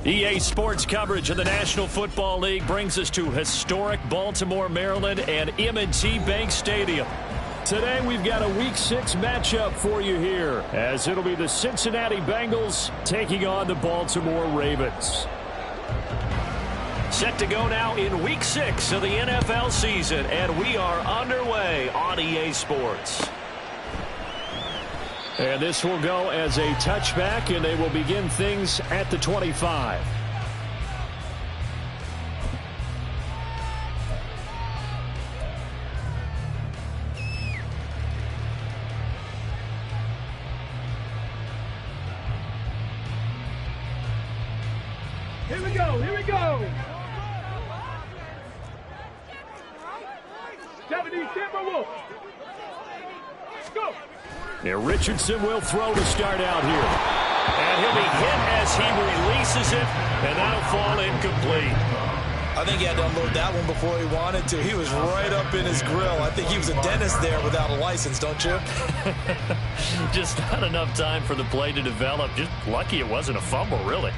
EA Sports coverage of the National Football League brings us to historic Baltimore, Maryland, and M&T Bank Stadium. Today we've got a Week 6 matchup for you here, as it'll be the Cincinnati Bengals taking on the Baltimore Ravens. Set to go now in Week 6 of the NFL season, and we are underway on EA Sports. And this will go as a touchback, and they will begin things at the 25. Here we go, here we go. 70 Timberwolves. Go. Now Richardson will throw to start out here. And he'll be hit as he releases it, and that'll fall incomplete. I think he had to unload that one before he wanted to. He was right up in his grill. I think he was a dentist there without a license, don't you? Just not enough time for the play to develop. Just lucky it wasn't a fumble, really.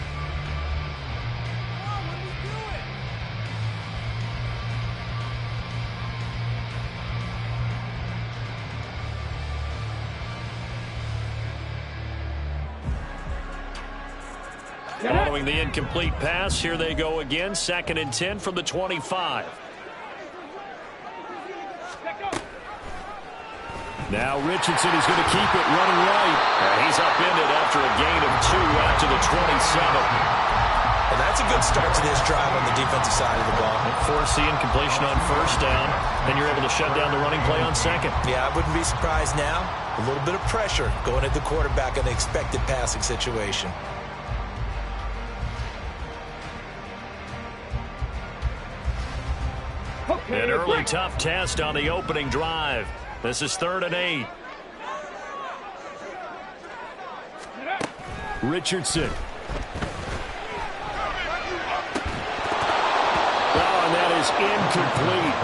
Following the incomplete pass, here they go again. 2nd and 10 from the 25. Now Richardson is going to keep it running right. And he's upended after a gain of 2 out to the 27. And that's a good start to this drive on the defensive side of the ball. Force the incompletion on 1st down, then you're able to shut down the running play on 2nd. Yeah, I wouldn't be surprised now. A little bit of pressure going at the quarterback in an expected passing situation. An early tough test on the opening drive. This is 3rd and 8. Richardson. Oh, and that is incomplete.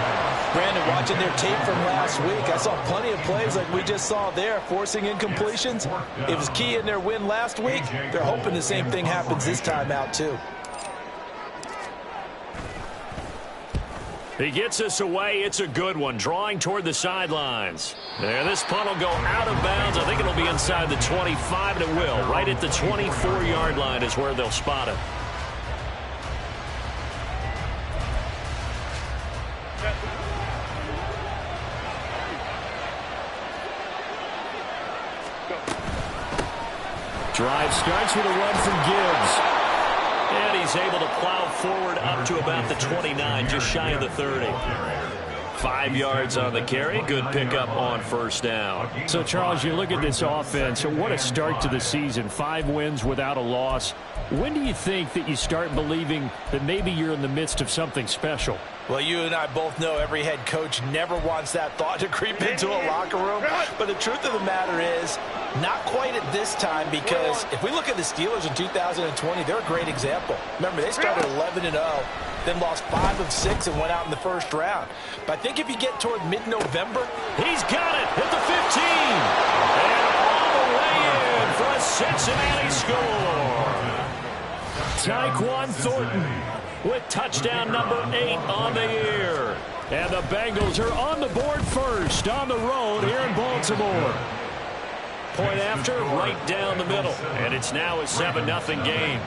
Brandon, watching their tape from last week, I saw plenty of plays like we just saw there, forcing incompletions. It was key in their win last week. They're hoping the same thing happens this time out, too. He gets us away. It's a good one. Drawing toward the sidelines. And this punt will go out of bounds. I think it'll be inside the 25, and it will. Right at the 24-yard line is where they'll spot it. Drive starts with a run from Gibbs. And he's able to plow forward up to about the 29, just shy of the 30. 5 yards on the carry. Good pickup on 1st down. So, Charles, you look at this offense, what a start to the season. 5 wins without a loss. When do you think that you start believing that maybe you're in the midst of something special? Well, you and I both know every head coach never wants that thought to creep into a locker room. But the truth of the matter is, not quite at this time, because if we look at the Steelers in 2020, they're a great example. Remember, they started 11-0, then lost 5 of 6 and went out in the 1st round. But I think if you get toward mid-November, he's got it at the 15. And all the way in for a Cincinnati score. Tyquan Thornton with touchdown number 8 on the year. And the Bengals are on the board first on the road here in Baltimore. Point after, right down the middle. And it's now a 7-0 game.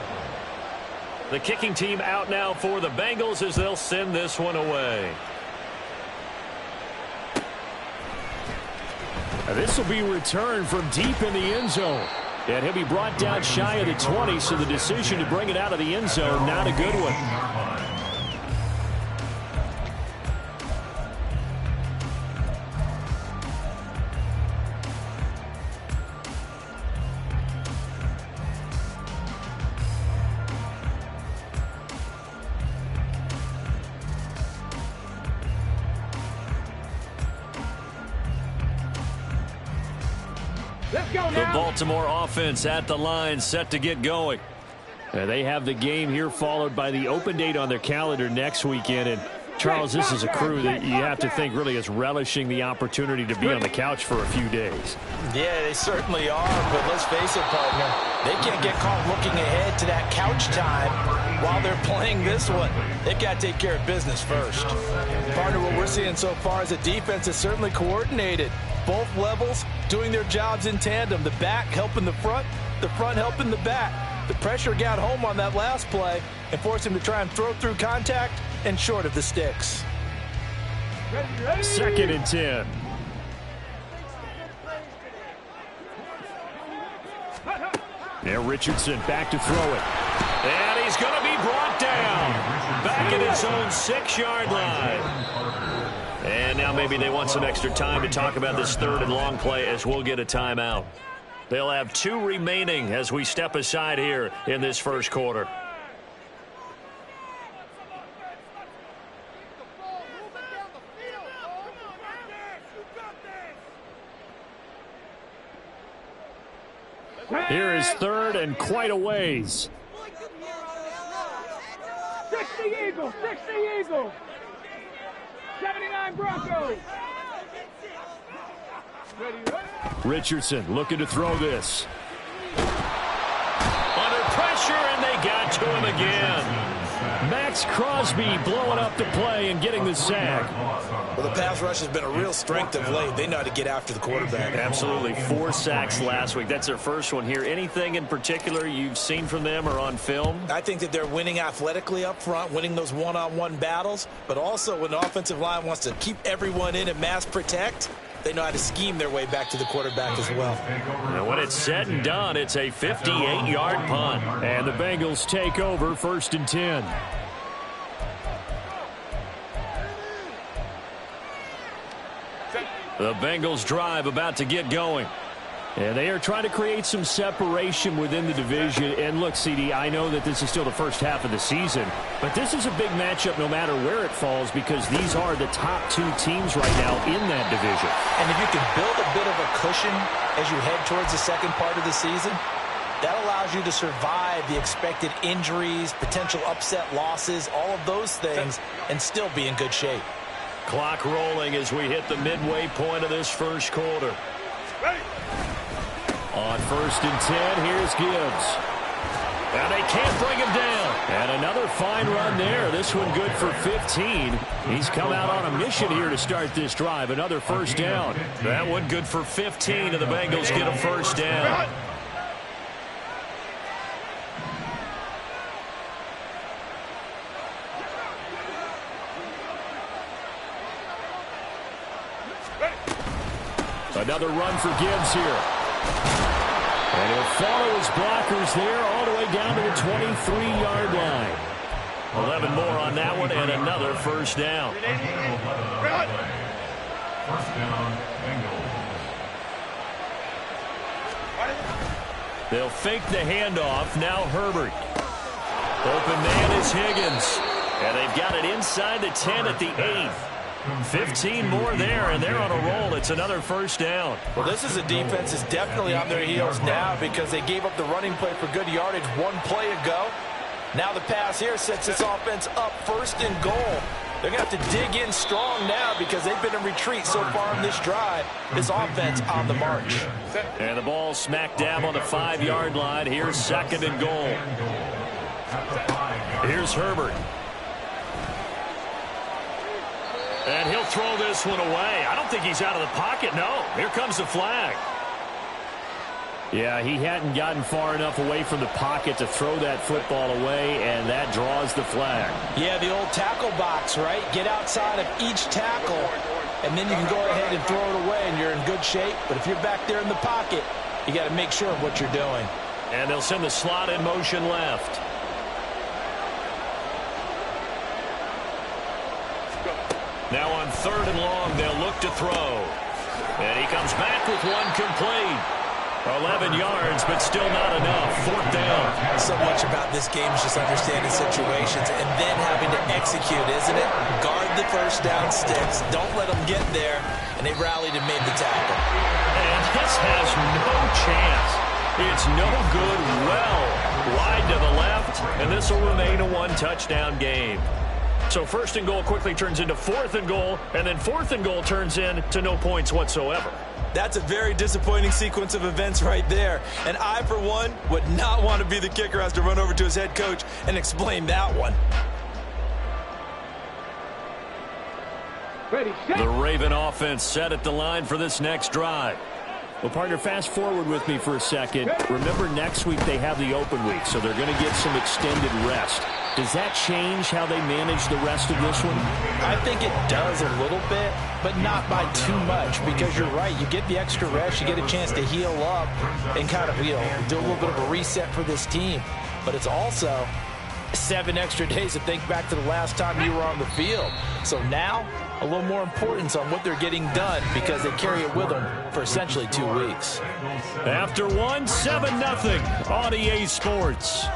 The kicking team out now for the Bengals as they'll send this one away. This will be returned from deep in the end zone. And he'll be brought down shy of the 20, so the decision to bring it out of the end zone, not a good one. The Baltimore offense at the line, set to get going. They have the game here followed by the open date on their calendar next weekend. And Charles, this is a crew that you have to think really is relishing the opportunity to be on the couch for a few days. Yeah, they certainly are, but let's face it, partner. They can't get caught looking ahead to that couch time while they're playing this one. They've got to take care of business first. Partner, what we're seeing so far is the defense is certainly coordinated. Both levels doing their jobs in tandem. The back helping the front helping the back. The pressure got home on that last play and forced him to try and throw through contact and short of the sticks. 2nd and 10. Now Richardson back to throw it. And he's going to be brought down. Back at his own 6-yard line. And now maybe they want some extra time to talk about this 3rd and long play as we'll get a timeout. They'll have 2 remaining as we step aside here in this first quarter. Here is 3rd and quite a ways. 60 Eagles, 60 Eagles. 79 Broncos. Richardson looking to throw this. Under pressure, and they got to him again. Max Crosby blowing up the play and getting the sack. Well, the pass rush has been a real strength of late. They know how to get after the quarterback. Absolutely. 4 sacks last week. That's their first one here. Anything in particular you've seen from them or on film? I think that they're winning athletically up front, winning those one-on-one battles, but also when the offensive line wants to keep everyone in and mass protect, they know how to scheme their way back to the quarterback as well. And when it's said and done, it's a 58-yard punt. And the Bengals take over 1st and 10. The Bengals drive about to get going. And they are trying to create some separation within the division. And look, CD, I know that this is still the first half of the season, but this is a big matchup no matter where it falls because these are the top 2 teams right now in that division. And if you can build a bit of a cushion as you head towards the second part of the season, that allows you to survive the expected injuries, potential upset losses, all of those things, and still be in good shape. Clock rolling as we hit the midway point of this first quarter. On 1st and 10, here's Gibbs. And they can't bring him down. And another fine run there. This one good for 15. He's come out on a mission here to start this drive. Another first down. That one good for 15, and the Bengals get a first down. Another run for Gibbs here. And he'll follow his blockers there all the way down to the 23-yard line. 11 more on that one and another first down. First down, Bengals. They'll fake the handoff. Now Herbert. Open man is Higgins. And they've got it inside the 10 at the 8. 15 more there, and they're on a roll. It's another first down. Well, this is a defense that's definitely on their heels now because they gave up the running play for good yardage 1 play ago. Now the pass here sets this offense up 1st and goal. They're going to have to dig in strong now because they've been in retreat so far in this drive. This offense on the march. And the ball smack dab on the 5-yard line. Here's 2nd and goal. Here's Herbert. And he'll throw this one away. I don't think he's out of the pocket. No, here comes the flag. Yeah, he hadn't gotten far enough away from the pocket to throw that football away, and that draws the flag. Yeah, the old tackle box, right? Get outside of each tackle, and then you can go ahead and throw it away, and you're in good shape. But if you're back there in the pocket, you got to make sure of what you're doing. And they'll send the slot in motion left. Now on 3rd and long, they'll look to throw. And he comes back with one complete. 11 yards, but still not enough. 4th down. So much about this game is just understanding situations and then having to execute, isn't it? Guard the first down sticks. Don't let them get there. And they rallied and made the tackle. And this has no chance. It's no good. Well wide to the left, and this will remain a 1-touchdown game. So first and goal quickly turns into fourth and goal, and then fourth and goal turns into no points whatsoever. That's a very disappointing sequence of events right there. And I, for one, would not want to be the kicker who has to run over to his head coach and explain that one. Ready, set. The Raven offense set at the line for this next drive. Well, partner, fast forward with me for a second. Remember, next week they have the open week, so they're going to get some extended rest. Does that change how they manage the rest of this one? I think it does a little bit, but not by too much, because you're right. You get the extra rest, you get a chance to heal up and kind of, do a little bit of a reset for this team. But it's also 7 extra days to think back to the last time you were on the field. So now, a little more importance on what they're getting done because they carry it with them for essentially 2 weeks. After one, 7-0 on EA Sports.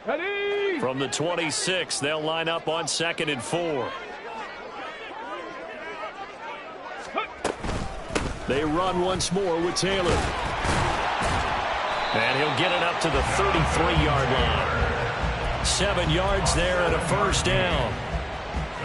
Ready. From the 26, they'll line up on 2nd and 4. They run once more with Taylor. And he'll get it up to the 33-yard line. 7 yards there and a first down.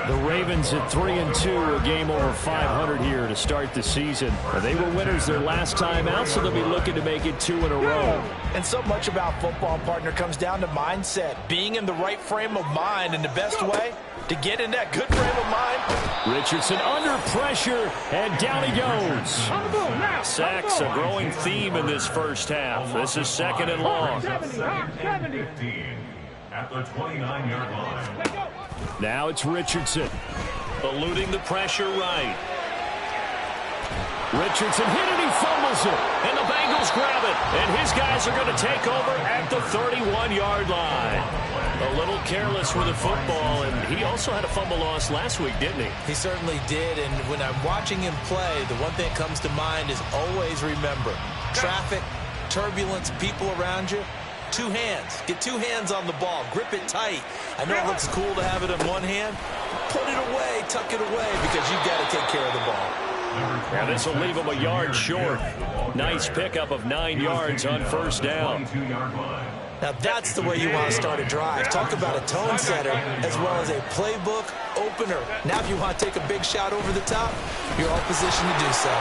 The Ravens at 3-2, a game over 500 here to start the season. They were winners their last time out, so they'll be looking to make it 2 in a row. And so much about football, partner, comes down to mindset. Being in the right frame of mind, and the best way to get in that good frame of mind. Richardson under pressure, and down he goes. On the ball now. Sacks a growing theme in this first half. This is 2nd and long. 70, 70. 15 at the 29-yard line. Let's go. Now it's Richardson. Eluding the pressure right. Richardson hit it, he fumbles it. And the Bengals grab it. And his guys are going to take over at the 31-yard line. A little careless with the football, and he also had a fumble loss last week, didn't he? He certainly did, and when I'm watching him play, the one thing that comes to mind is always remember, traffic, turbulence, people around you, 2 hands. Get 2 hands on the ball. Grip it tight. I know it looks cool to have it in one hand. Put it away, tuck it away, because you've got to take care of the ball. Now this will leave him a yard short. Nice pickup of 9 yards on first down. Now that's the way you want to start a drive. Talk about a tone setter as well as a playbook opener. Now if you want to take a big shot over the top, you're all positioned to do so.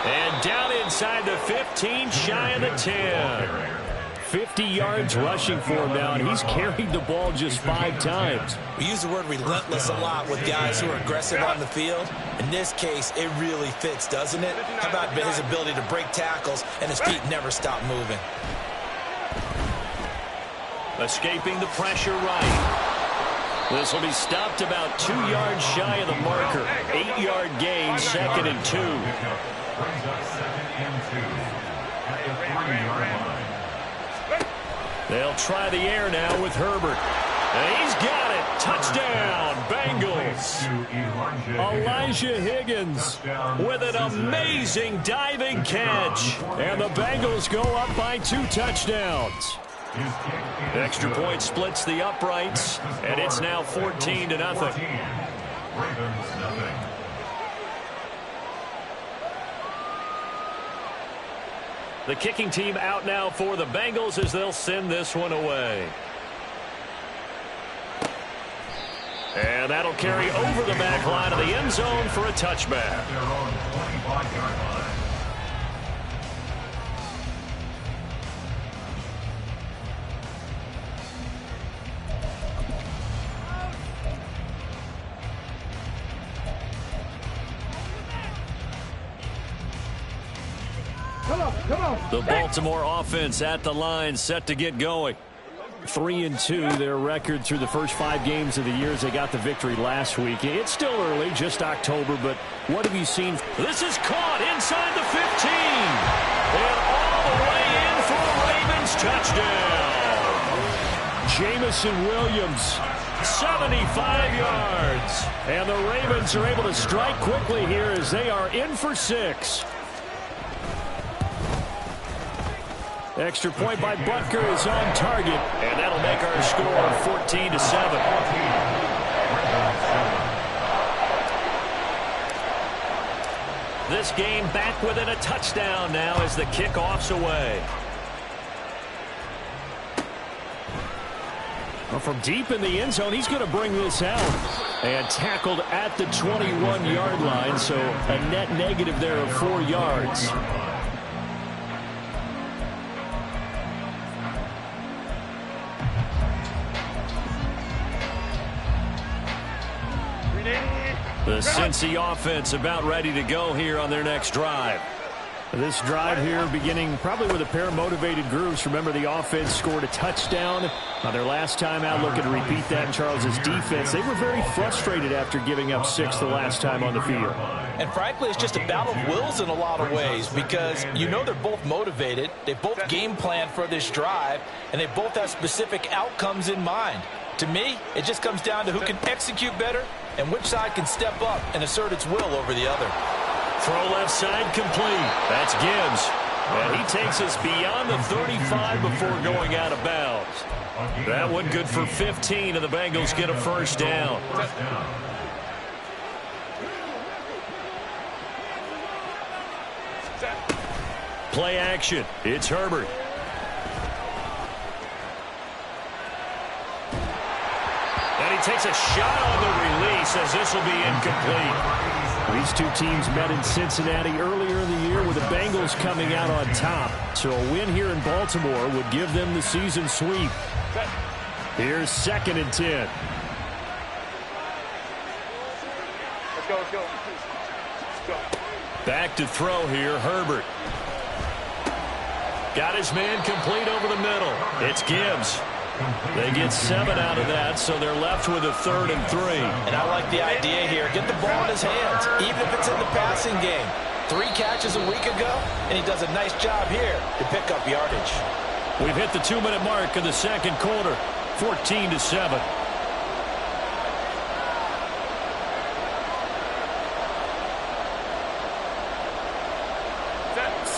And down inside the 15, shy of the 10. 50 yards rushing for him now, and he's carried the ball just 5 times. We use the word relentless a lot with guys who are aggressive on the field. In this case, it really fits, doesn't it? How about his ability to break tackles and his feet never stop moving? Escaping the pressure right. This will be stopped about 2 yards shy of the marker. 8-yard gain, 2nd and 2. Brings up 2nd and 2 at the 3-yard line. They'll try the air now with Herbert. And he's got it. Touchdown, Bengals. Elijah Higgins with an amazing diving catch. And the Bengals go up by 2 touchdowns. Extra point splits the uprights, and it's now 14-0. Ravens nothing. The kicking team out now for the Bengals as they'll send this one away. And that'll carry over the back line of the end zone for a touchback. At their own 25-yard line. Come on. The Baltimore offense at the line, set to get going. 3-2, their record through the first 5 games of the year as they got the victory last week. It's still early, just October, but what have you seen? This is caught inside the 15. And all the way in for a Ravens touchdown. Jamison Williams 75 yards. And the Ravens are able to strike quickly here as they are in for 6. Extra point by Butker is on target, and that'll make our score 14-7. This game back within a touchdown now as the kickoff's away. Well, from deep in the end zone, he's going to bring this out. And tackled at the 21-yard line, so a net negative there of 4 yards. The Cincy offense about ready to go here on their next drive. This drive here beginning probably with a pair of motivated groups. Remember, the offense scored a touchdown on their last time out. Looking to repeat that in Charles's defense. They were very frustrated after giving up 6 the last time on the field. And frankly, it's just a battle of wills in a lot of ways because you know they're both motivated. They both game plan for this drive, and they both have specific outcomes in mind. To me, it just comes down to who can execute better and which side can step up and assert its will over the other. Throw left side complete. That's Gibbs. And he takes us beyond the 35 before going out of bounds. That one good for 15, and the Bengals get a first down. Play action. It's Herbert. And he takes a shot on the release as this will be incomplete. These two teams met in Cincinnati earlier in the year with the Bengals coming out on top. So a win here in Baltimore would give them the season sweep. Here's 2nd and 10. Let's go, let's go. Let's go. Back to throw here, Herbert. Got his man complete over the middle. It's Gibbs. They get 7 out of that, so they're left with a 3rd and 3. And I like the idea here. Get the ball in his hands, even if it's in the passing game. 3 catches a week ago, and he does a nice job here to pick up yardage. We've hit the 2-minute mark of the second quarter, 14-7.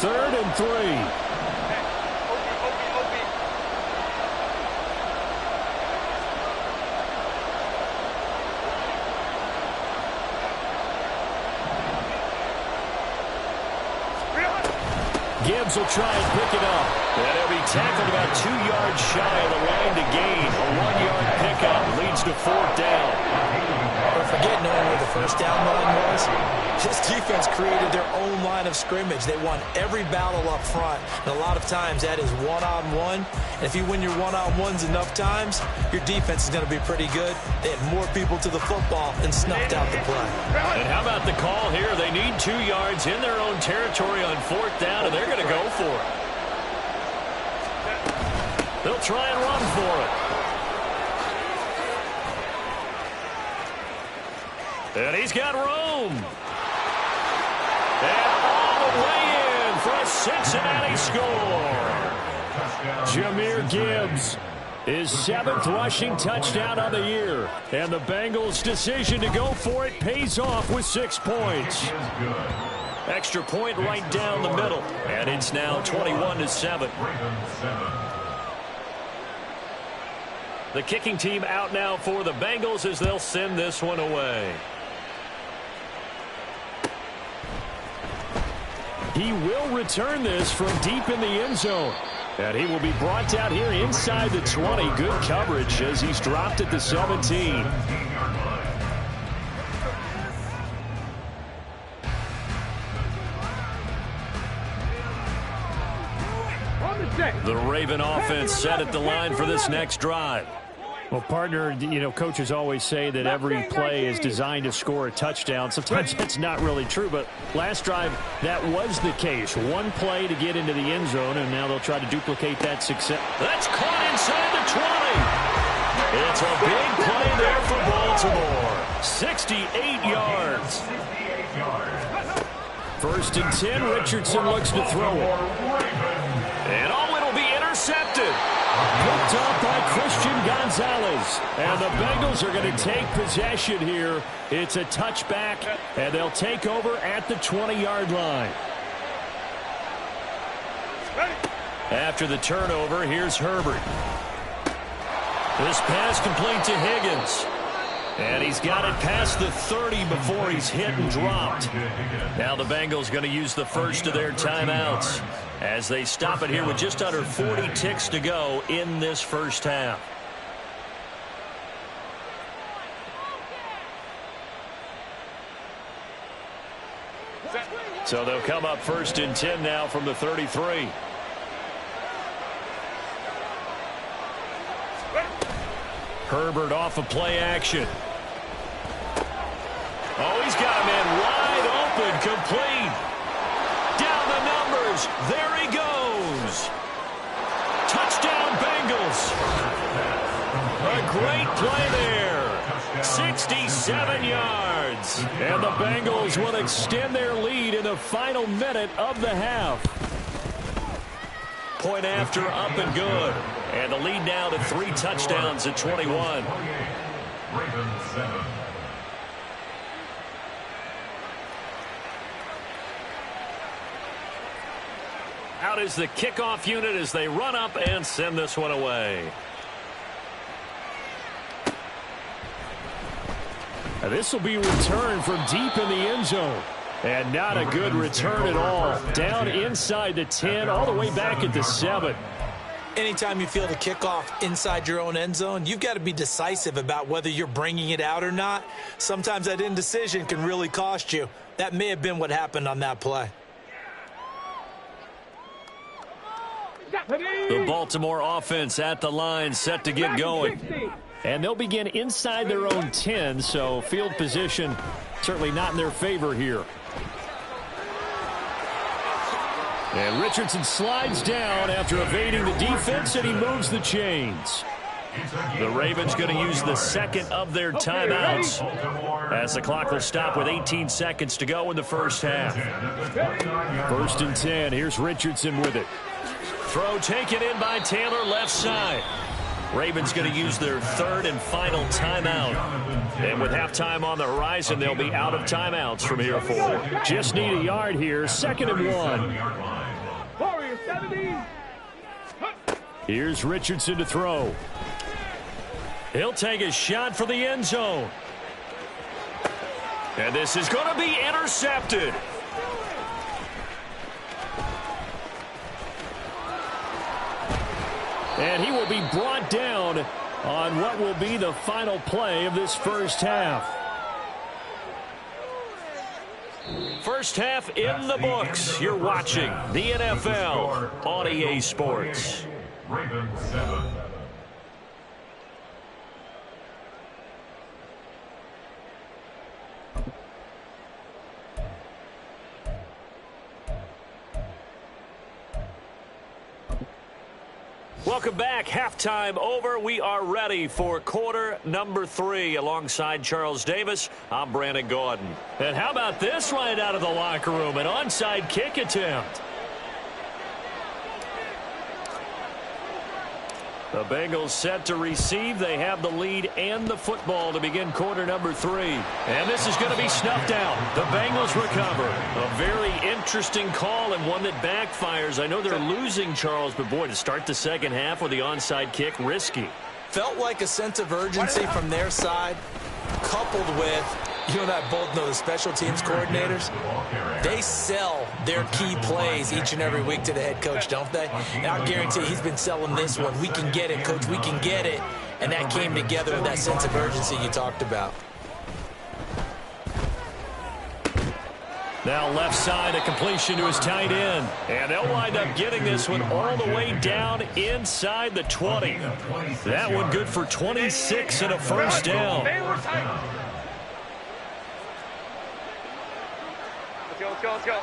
Third and 3. Gibbs will try and pick it up. And he'll be tackled about 2 yards shy of the line to gain. A 1-yard pickup leads to 4th down. Don't forget knowing where the first down line was. This defense created their own line of scrimmage. They won every battle up front. And a lot of times that is one-on-one. And if you win your one-on-ones enough times, your defense is going to be pretty good. They had more people to the football and snuffed out the play. And how about the call here? They need 2 yards in their own territory on 4th down, and they're going to go for it. They'll try and run for it. And he's got room. And all the way in for a Cincinnati score. Jahmyr Gibbs, his 7th rushing touchdown of the year. And the Bengals' decision to go for it pays off with 6 points. Extra point right down the middle. And it's now 21-7. The kicking team out now for the Bengals as they'll send this one away. He will return this from deep in the end zone. And he will be brought down here inside the 20. Good coverage as he's dropped at the 17. The Raven offense set at the line for this next drive. Well, partner, you know, coaches always say that every play is designed to score a touchdown. Sometimes that's not really true, but last drive, that was the case. One play to get into the end zone, and now they'll try to duplicate that success. That's caught inside the 20. It's a big play there for Baltimore. 68 yards. 1st and 10, Richardson looks to throw it. And it'll be intercepted. Picked up by Christian Christian Gonzalez. And the Bengals are going to take possession here. It's a touchback, and they'll take over at the 20-yard line. After the turnover, here's Herbert. This pass complete to Higgins. And he's got it past the 30 before he's hit and dropped. Now the Bengals going to use the first of their timeouts as they stop it here with just under 40 ticks to go in this first half. So they'll come up 1st and 10 now from the 33. Herbert off of play action. Oh, he's got a man wide open, complete. Down the numbers. There he goes. Touchdown, Bengals. A great play there. 67 yards. And the Bengals will extend their lead in the final minute of the half. Point after, up and good. And the lead now to 3 touchdowns at 21. Ravens 7. Out is the kickoff unit as they run up and send this one away. And this will be returned from deep in the end zone. And not a good return at all. Down inside the 10, all the way back at the 7. Anytime you feel the kickoff inside your own end zone, you've got to be decisive about whether you're bringing it out or not. Sometimes that indecision can really cost you. That may have been what happened on that play. The Baltimore offense at the line, set to get going. And they'll begin inside their own 10, so field position certainly not in their favor here. And Richardson slides down after evading the defense, and he moves the chains. The Ravens going to use the second of their timeouts as the clock will stop with 18 seconds to go in the first half. 1st and 10. Here's Richardson with it. Throw taken in by Taylor, left side. Ravens going to use their 3rd and final timeout. And with halftime on the horizon, they'll be out of timeouts from here forward. Just need a yard here. 2nd and 1. Here's Richardson to throw. He'll take a shot for the end zone. And this is going to be intercepted. And he will be brought down on what will be the final play of this first half. First half in the books. You're watching the NFL on EA Sports. Ravens 7. Welcome back. Halftime over. We are ready for quarter number 3. Alongside Charles Davis, I'm Brandon Gordon. And how about this right out of the locker room? An onside kick attempt. The Bengals set to receive. They have the lead and the football to begin quarter number 3. And this is going to be snuffed out. The Bengals recover. A very interesting call and one that backfires. I know they're losing, Charles, but boy, to start the second half with the onside kick, risky. Felt like a sense of urgency from their side, coupled with, you and I both know the special teams coordinators, they sell their key plays each and every week to the head coach, don't they? And I guarantee he's been selling this one. We can get it, coach, we can get it. And that came together with that sense of urgency you talked about. Now left side, a completion to his tight end. And they'll wind up getting this one all the way down inside the 20. That one good for 26 and a first down. Let's go.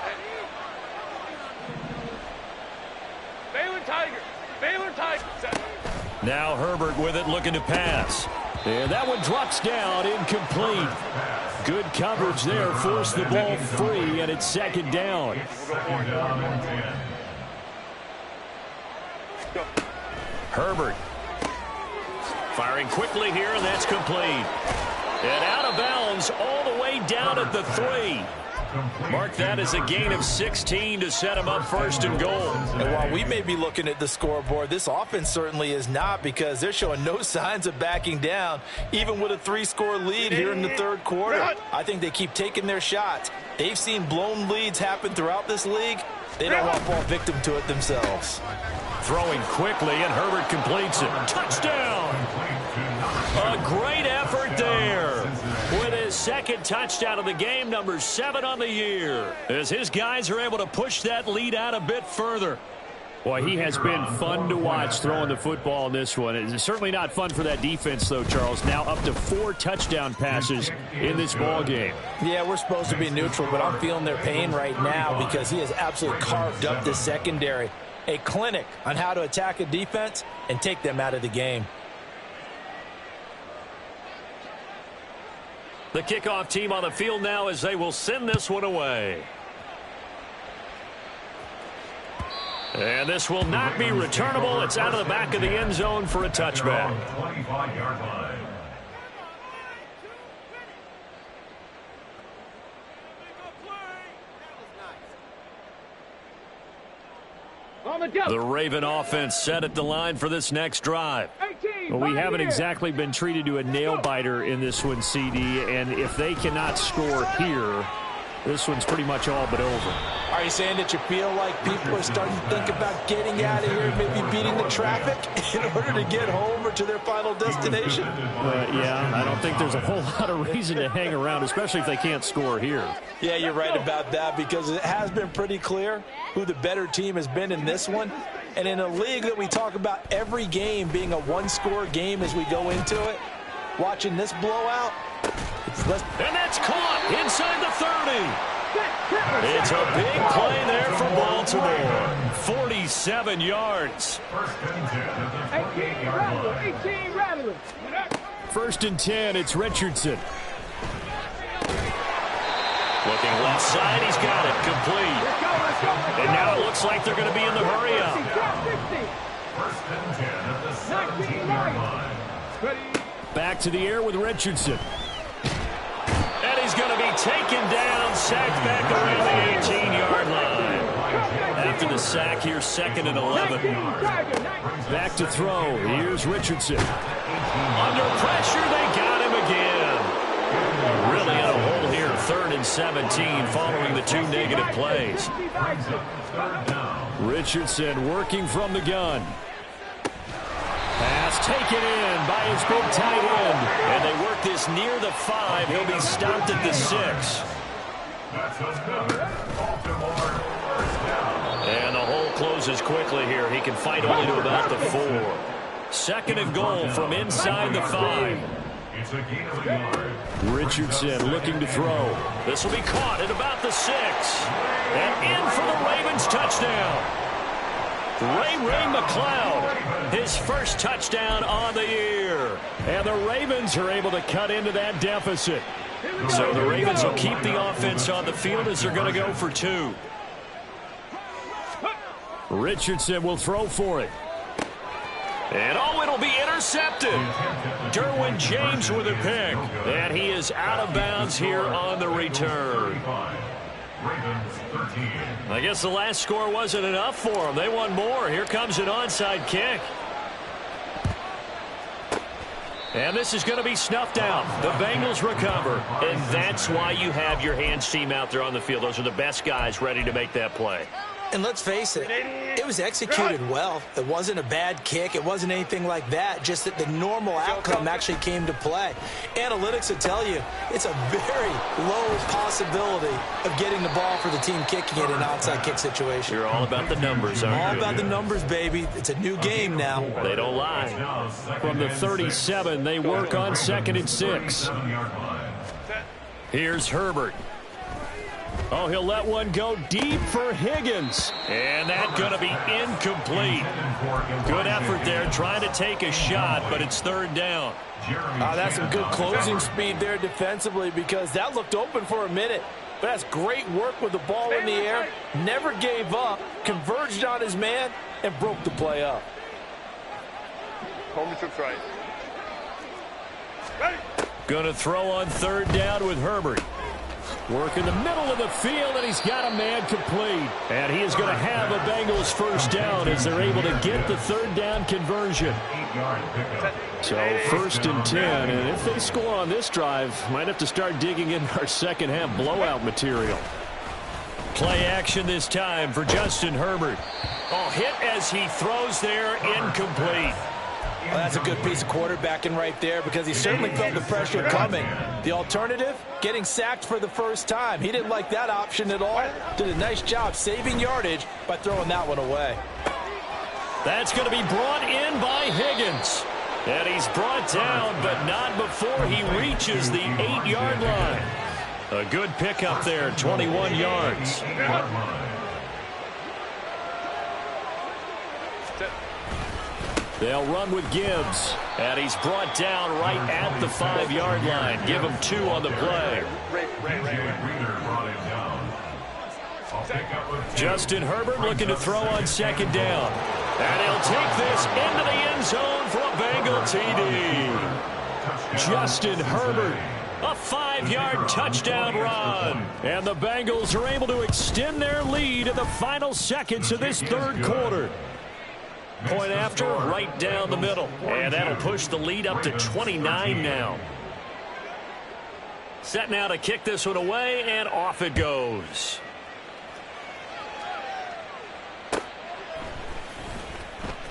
Baylor Tigers. Now Herbert with it, looking to pass. And that one drops down, incomplete. Good coverage there, forced the ball free, and it's 2nd down. Herbert. Firing quickly here, and that's complete. And out of bounds all the way down at the 3. Mark that as a gain of 16 to set him up 1st and goal. And while we may be looking at the scoreboard, this offense certainly is not, because they're showing no signs of backing down, even with a 3-score lead here in the 3rd quarter. I think they keep taking their shots. They've seen blown leads happen throughout this league. They don't want to fall victim to it themselves. Throwing quickly, and Herbert completes it. Touchdown! A great effort there. With his 2nd touchdown of the game, number 7 on the year, as his guys are able to push that lead out a bit further. Boy, he has been fun to watch throwing the football in this one. It's certainly not fun for that defense, though, Charles. Now up to 4 touchdown passes in this ball game. Yeah, we're supposed to be neutral, but I'm feeling their pain right now because he has absolutely carved up this secondary. A clinic on how to attack a defense and take them out of the game. The kickoff team on the field now as they will send this one away. And this will not be returnable. It's out of the back of the end zone for a touchback. 25-yard line. The Raven offense set at the line for this next drive. Well, we haven't exactly been treated to a nail-biter in this one, CD, and if they cannot score here, this one's pretty much all but over. Are you saying that you feel like people are starting to think about getting out of here, maybe beating the traffic in order to get home or to their final destination? Yeah, I don't think there's a whole lot of reason to hang around, especially if they can't score here. Yeah, you're right about that, because it has been pretty clear who the better team has been in this one. And in a league that we talk about every game being a 1-score game as we go into it, watching this blowout, and that's caught inside the 30. It's a big play there for Baltimore. 47 yards. 1st and 10, it's Richardson. Looking left side, he's got it, complete. And now it looks like they're going to be in the hurry up. 1st and 10 at the 17-yard line. Back to the air with Richardson. And he's going to be taken down, sacked back around the 18-yard line. After the sack, here's 2nd and 11. Back to throw. Here's Richardson. Under pressure, they got him again. Really in a hole here, 3rd and 17 following the 2 negative plays. Richardson working from the gun. Pass taken in by his big tight end. And they work this near the 5. He'll be stopped at the 6. And the hole closes quickly here. He can fight only to about the 4. 2nd and goal from inside the 5. Richardson looking to throw. This will be caught at about the 6. And in for the Ravens touchdown. Ray McCloud, his 1st touchdown on the year. And the Ravens are able to cut into that deficit. So the Ravens will keep the offense on the field as they're going to go for 2. Richardson will throw for it. And it'll be intercepted. Derwin James with a pick. And he is out of bounds here on the return. I guess the last score wasn't enough for them. They want more. Here comes an onside kick. And this is going to be snuffed out. The Bengals recover. And that's why you have your hands team out there on the field. Those are the best guys ready to make that play. And let's face it, it was executed well. It wasn't a bad kick. It wasn't anything like that. Just that the normal outcome actually came to play. Analytics will tell you it's a very low possibility of getting the ball for the team kicking it in an onside kick situation. You're all about the numbers, aren't you? All about the numbers, baby. It's a new game now. They don't lie. From the 37, they work on 2nd and 6. Here's Herbert. Oh, he'll let one go deep for Higgins. And that's going to be incomplete. Good effort there, trying to take a shot, but it's 3rd down. That's some good closing speed there defensively, because that looked open for a minute. But that's great work with the ball in the air. Never gave up, converged on his man, and broke the play up. Coleman trips right. Going to throw on third down with Herbert. Work in the middle of the field, and he's got a man complete. And he is going to have a Bengals first down as they're able to get the third down conversion. So 1st and 10, and if they score on this drive, might have to start digging in our second half blowout material. Play action this time for Justin Herbert. Oh, hit as he throws there, incomplete. Well, that's a good piece of quarterbacking right there because he certainly felt the pressure coming. The alternative, getting sacked for the first time. He didn't like that option at all. Did a nice job saving yardage by throwing that one away. That's going to be brought in by Higgins. And he's brought down, but not before he reaches the 8-yard line. A good pickup there, 21 yards. They'll run with Gibbs, and he's brought down right at the 5-yard line. Give him 2 on the play. Justin Herbert looking to throw on second down. And he'll take this into the end zone for a Bengal TD. Justin Herbert, a 5-yard touchdown run. And the Bengals are able to extend their lead in the final seconds of this third quarter. Point after, right down the middle. And that'll push the lead up to 29 now. Set now to kick this one away, and off it goes.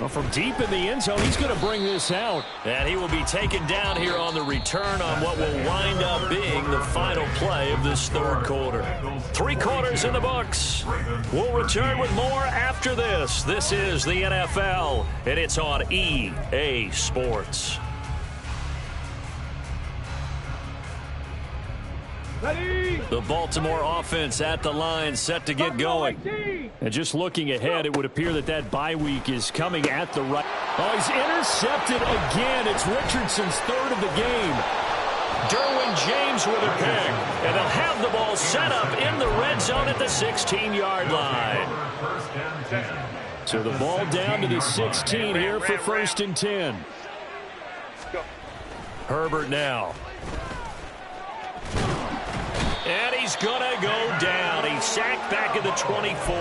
Well, from deep in the end zone, he's going to bring this out. And he will be taken down here on the return on what will wind up being the final play of this third quarter. 3 quarters in the books. We'll return with more after this. This is the NFL, and it's on EA Sports. The Baltimore offense at the line, set to get going. And just looking ahead, it would appear that that bye week is coming at the right. Oh, he's intercepted again. It's Richardson's 3rd of the game. Derwin James with a pick. And they'll have the ball set up in the red zone at the 16-yard line. So the ball down to the 16 here for 1st and 10. Herbert now. And he's going to go down. He's sacked back at the 24.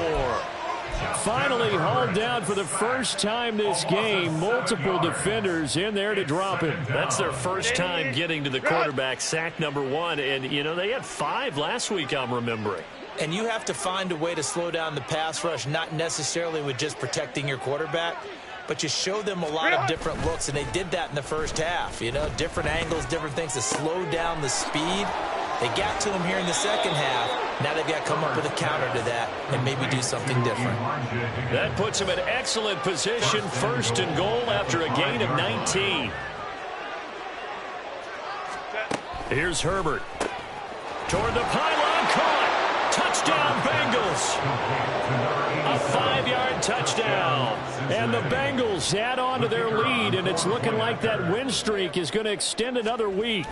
Finally hauled down for the first time this game. Multiple defenders in there to drop him. That's their first time getting to the quarterback, sack number 1. And, you know, they had 5 last week, I'm remembering. And you have to find a way to slow down the pass rush, not necessarily with just protecting your quarterback, but you show them a lot of different looks, and they did that in the first half. You know, different angles, different things to slow down the speed. They got to him here in the second half. Now they've got to come up with a counter to that and maybe do something different. That puts him in excellent position, 1st and goal after a gain of 19. Here's Herbert. Toward the pylon, caught. Touchdown, Bengals. A 5-yard touchdown. And the Bengals add on to their lead, and it's looking like that win streak is going to extend another week.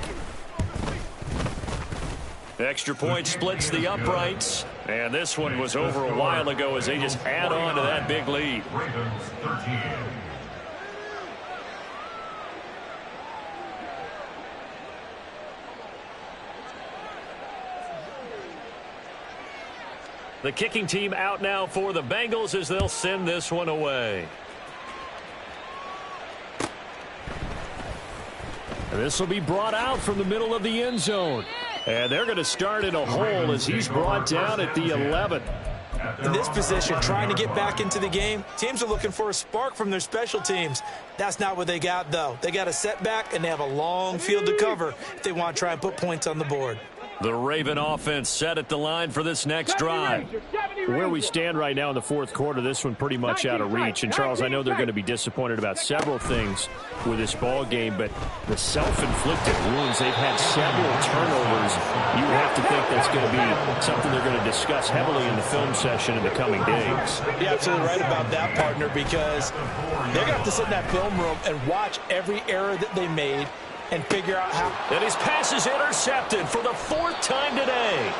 Extra point splits the uprights, and this one was over a while ago as they just add on to that big lead. The kicking team out now for the Bengals as they'll send this one away. And this will be brought out from the middle of the end zone. And they're going to start in a hole as he's brought down at the 11. In this position, trying to get back into the game, teams are looking for a spark from their special teams. That's not what they got, though. They got a setback, and they have a long field to cover if they want to try and put points on the board. The Raven offense set at the line for this next drive. Where we stand right now in the 4th quarter, this one pretty much out of reach. And, Charles, I know they're going to be disappointed about several things with this ball game, but the self-inflicted wounds, they've had several turnovers. You have to think that's going to be something they're going to discuss heavily in the film session in the coming days. You're absolutely right about that, partner, because they're going to have to sit in that film room and watch every error that they made, and figure out how. And his pass is intercepted for the 4th time today.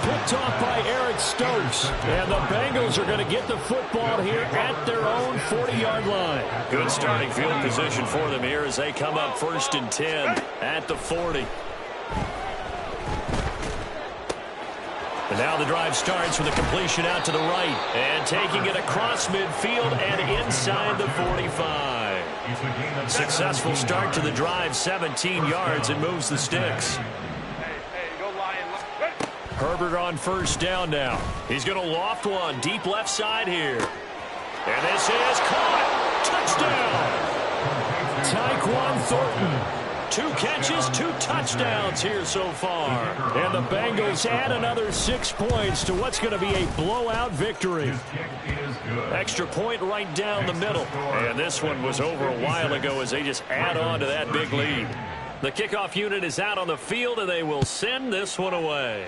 Picked off by Eric Stokes. And the Bengals are going to get the football here at their own 40-yard line. Good starting field position for them here as they come up 1st and 10 at the 40. And now the drive starts with a completion out to the right. And taking it across midfield and inside the 45. Successful start to the drive, 17 yards, and moves the sticks. Herbert on 1st down now. He's going to loft one deep left side here. And this is caught. Touchdown. Tyquan Thornton. 2 catches, 2 touchdowns here so far. And the Bengals add another 6 points to what's going to be a blowout victory. Extra point right down the middle. And this one was over a while ago as they just add on to that big lead. The kickoff unit is out on the field, and they will send this one away.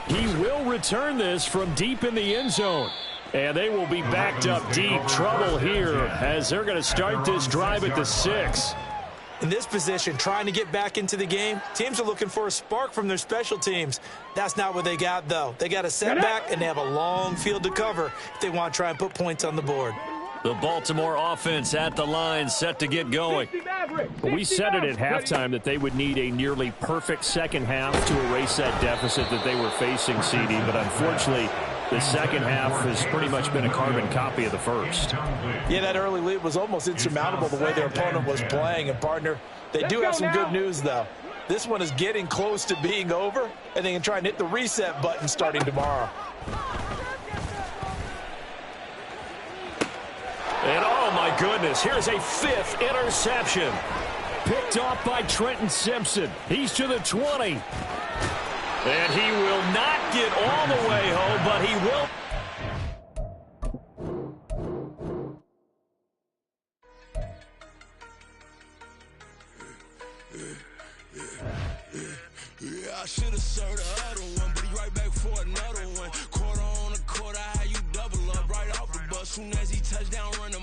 He will return this from deep in the end zone. And they will be backed up deep. Trouble here as they're going to start this drive at the 6. In this position, trying to get back into the game, teams are looking for a spark from their special teams. That's not what they got, though. They got a setback, and they have a long field to cover if they want to try and put points on the board. The Baltimore offense at the line, set to get going. We said it at halftime that they would need a nearly perfect second half to erase that deficit that they were facing, CD. But unfortunately, the second half has pretty much been a carbon copy of the first. Yeah, that early lead was almost insurmountable the way their opponent was playing. And, partner, they do have some good news, though. This one is getting close to being over, and they can try and hit the reset button starting tomorrow. And, oh, my goodness, here's a 5th interception. Picked off by Trenton Simpson. He's to the 20. And he will not get all the way home, but he will. Yeah, I should have served the other one, but he right back for another one. Quarter on a quarter, how you double up right off the bus. Soon as he touched down, run the